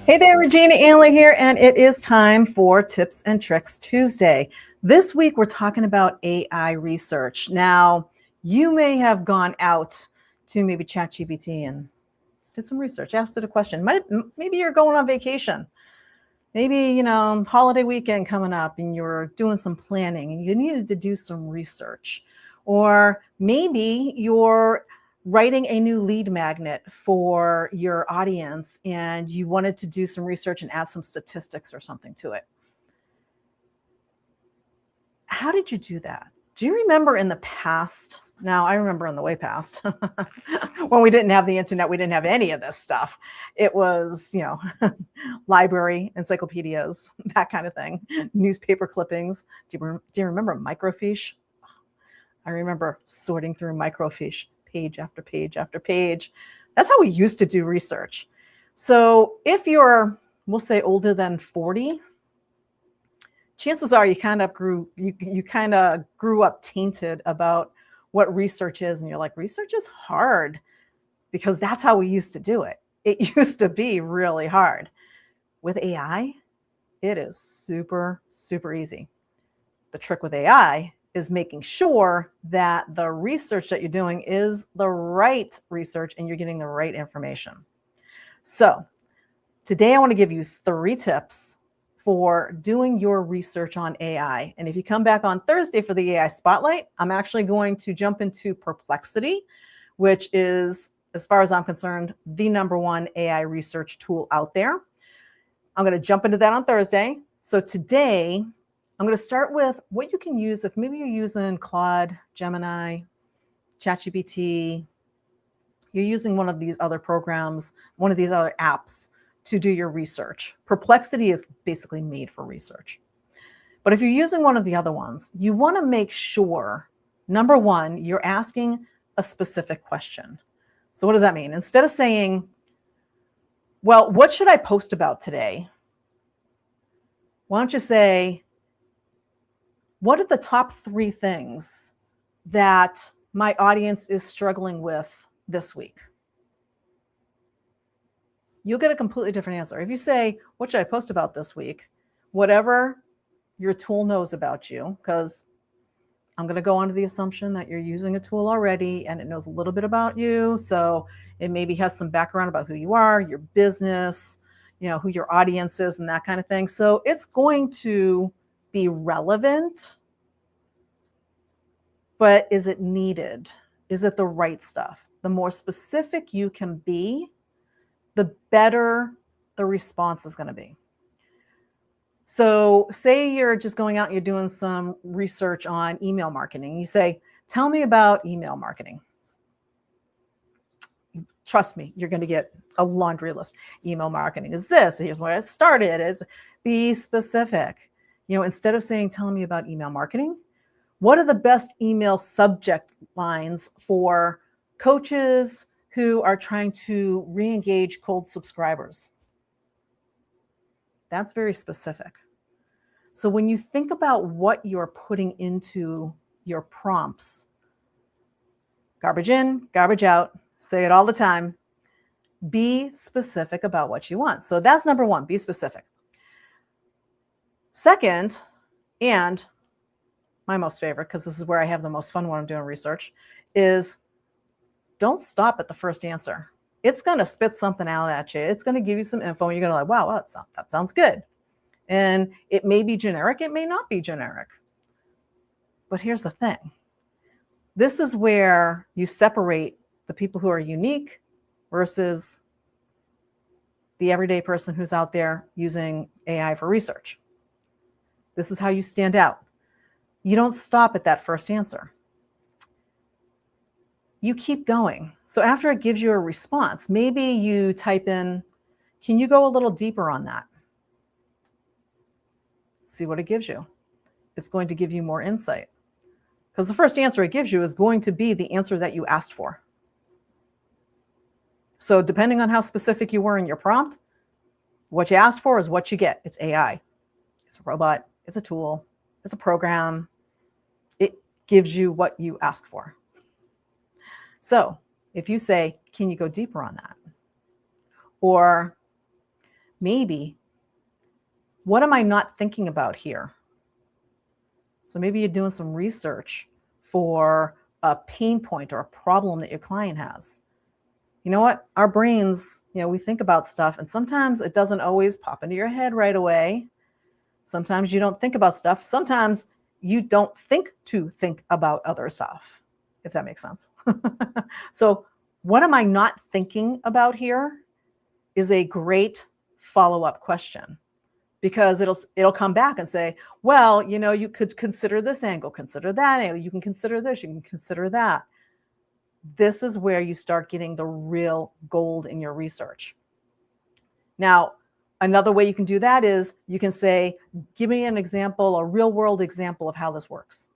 Hey there, Regina Anley here, and it is time for Tips and Tricks Tuesday. This week, we're talking about AI research. Now, you may have gone out to maybe ChatGPT and did some research, asked it a question. Maybe you're going on vacation. Maybe, holiday weekend coming up and you're doing some planning and you needed to do some research. Or maybe you're writing a new lead magnet for your audience and you wanted to do some research and add some statistics or something to it. How did you do that? Do you remember in the past? Now, I remember in the way past when we didn't have the internet, we didn't have any of this stuff. It was, library, encyclopedias, that kind of thing, newspaper clippings. Do you remember microfiche? I remember sorting through microfiche page after page after page. That's how we used to do research. So if you're, we'll say, older than 40, chances are you kind of grew up tainted about what research is, and you're like, research is hard, because that's how we used to do it. It used to be really hard. With AI, it is super, super easy. The trick with AI is making sure that the research that you're doing is the right research and you're getting the right information. So today I want to give you 3 tips for doing your research on AI. And if you come back on Thursday for the AI Spotlight, I'm actually going to jump into Perplexity, which is, as far as I'm concerned, the #1 AI research tool out there. I'm going to jump into that on Thursday. So today, I'm going to start with what you can use if maybe you're using Claude, Gemini, ChatGPT, you're using one of these other programs, one of these other apps to do your research. Perplexity is basically made for research. But if you're using one of the other ones, you want to make sure, #1, you're asking a specific question. So what does that mean? Instead of saying, well, what should I post about today? Why don't you say, what are the top 3 things that my audience is struggling with this week? You'll get a completely different answer. If you say, what should I post about this week? Whatever your tool knows about you, because I'm going to go on to the assumption that you're using a tool already and it knows a little bit about you. So it maybe has some background about who you are, your business, who your audience is and that kind of thing. So it's going to be relevant, but is it needed? Is it the right stuff? The more specific you can be, the better the response is going to be. So say you're just going out and you're doing some research on email marketing. You say, tell me about email marketing. Trust me, you're going to get a laundry list. Email marketing is this. Here's where it started. Is be specific. Instead of saying, tell me about email marketing, what are the best email subject lines for coaches who are trying to re-engage cold subscribers? That's very specific. So when you think about what you're putting into your prompts, garbage in, garbage out, say it all the time, be specific about what you want. So that's #1, be specific. Second, and my most favorite, because this is where I have the most fun when I'm doing research, is don't stop at the first answer. It's going to spit something out at you. It's going to give you some info. And you're going to wow, that sounds good. And it may be generic. It may not be generic. But here's the thing. This is where you separate the people who are unique versus the everyday person who's out there using AI for research. This is how you stand out. You don't stop at that first answer. You keep going. So after it gives you a response, maybe you type in, can you go a little deeper on that? See what it gives you. It's going to give you more insight, because the first answer it gives you is going to be the answer that you asked for. So depending on how specific you were in your prompt, what you asked for is what you get. It's AI. It's a robot. It's a tool. It's a program. It gives you what you asked for. So if you say, can you go deeper on that? Or maybe, what am I not thinking about here? So maybe you're doing some research for a pain point or a problem that your client has. You know what? Our brains, we think about stuff, and sometimes it doesn't always pop into your head right away. Sometimes you don't think about stuff. Sometimes you don't think to think about other stuff, if that makes sense. So what am I not thinking about here is a great follow-up question, because it'll come back and say, well, you could consider this angle, consider that angle, you can consider this, you can consider that. This is where you start getting the real gold in your research. Now, another way you can do that is you can say, give me an example, a real world example of how this works.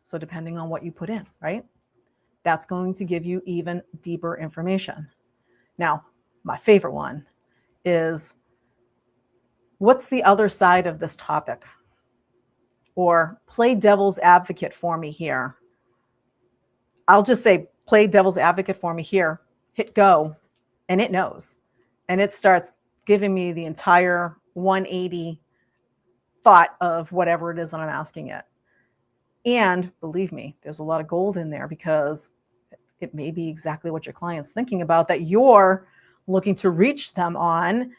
So depending on what you put in, right? That's going to give you even deeper information. Now, my favorite one is, what's the other side of this topic? Or play devil's advocate for me here. I'll just say, play devil's advocate for me here, hit go, and it knows. And it starts giving me the entire 180 thought of whatever it is that I'm asking it. And believe me, there's a lot of gold in there, because it may be exactly what your client's thinking about, that you're looking to reach them on,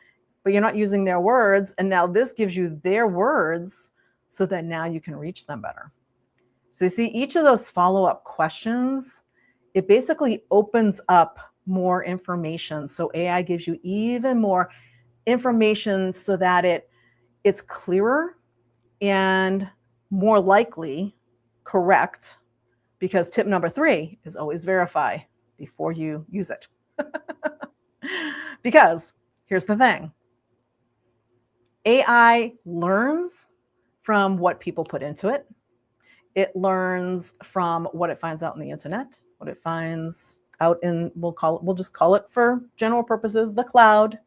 but you're not using their words. And now this gives you their words so that now you can reach them better. So you see, each of those follow-up questions, it basically opens up more information. So AI gives you even more information so that it's clearer and more likely correct, because tip number 3 is always verify before you use it. Because here's the thing. AI learns from what people put into it. It learns from what it finds out on the internet, what it finds out in, we'll just call it for general purposes, the cloud.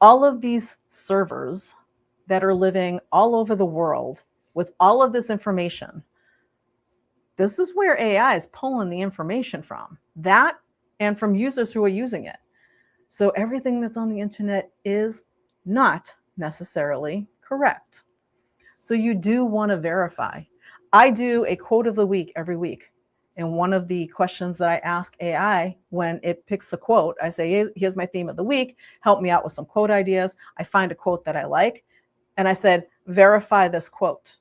All of these servers that are living all over the world with all of this information, this is where AI is pulling the information from. That, and from users who are using it. So everything that's on the internet is not necessarily correct. So you do want to verify. I do a quote of the week every week. And one of the questions that I ask AI when it picks a quote, I say, here's my theme of the week. Help me out with some quote ideas. I find a quote that I like. And I said, verify this quote.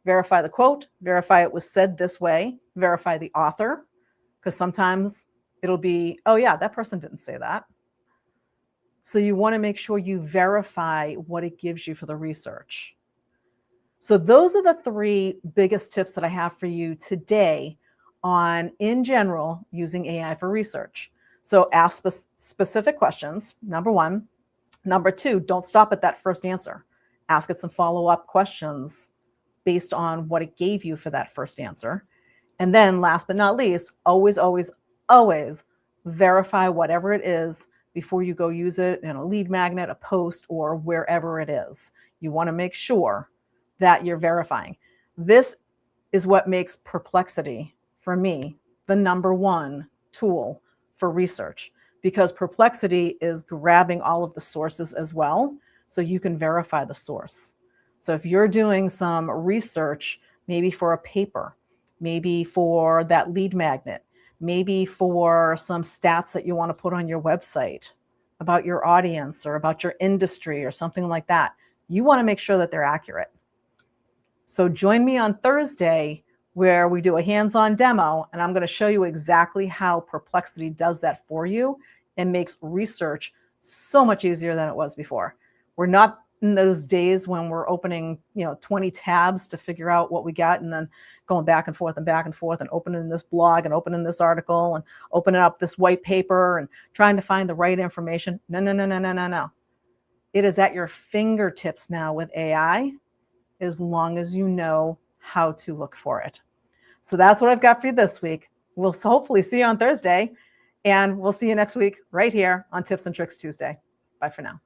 Verify the quote, verify it was said this way, verify the author, because sometimes it'll be, oh yeah, that person didn't say that. So you want to make sure you verify what it gives you for the research. So those are the 3 biggest tips that I have for you today on, in general, using AI for research. So ask specific questions, number 1. Number 2, don't stop at that first answer. Ask it some follow-up questions based on what it gave you for that first answer. And then last but not least, always, always, always verify whatever it is before you go use it in a lead magnet, a post, or wherever it is. You want to make sure that you're verifying. This is what makes Perplexity, for me, the number 1 tool for research, because Perplexity is grabbing all of the sources as well, so you can verify the source. So if you're doing some research, maybe for a paper, maybe for that lead magnet, maybe for some stats that you want to put on your website about your audience or about your industry or something like that, you want to make sure that they're accurate. So join me on Thursday where we do a hands-on demo, and I'm going to show you exactly how Perplexity does that for you and makes research so much easier than it was before. We're not in those days when we're opening, 20 tabs to figure out what we got, and then going back and forth and opening this blog and opening this article and opening up this white paper and trying to find the right information. No. It is at your fingertips now with AI, as long as you know how to look for it. So that's what I've got for you this week. We'll hopefully see you on Thursday, and we'll see you next week right here on Tips and Tricks Tuesday. Bye for now.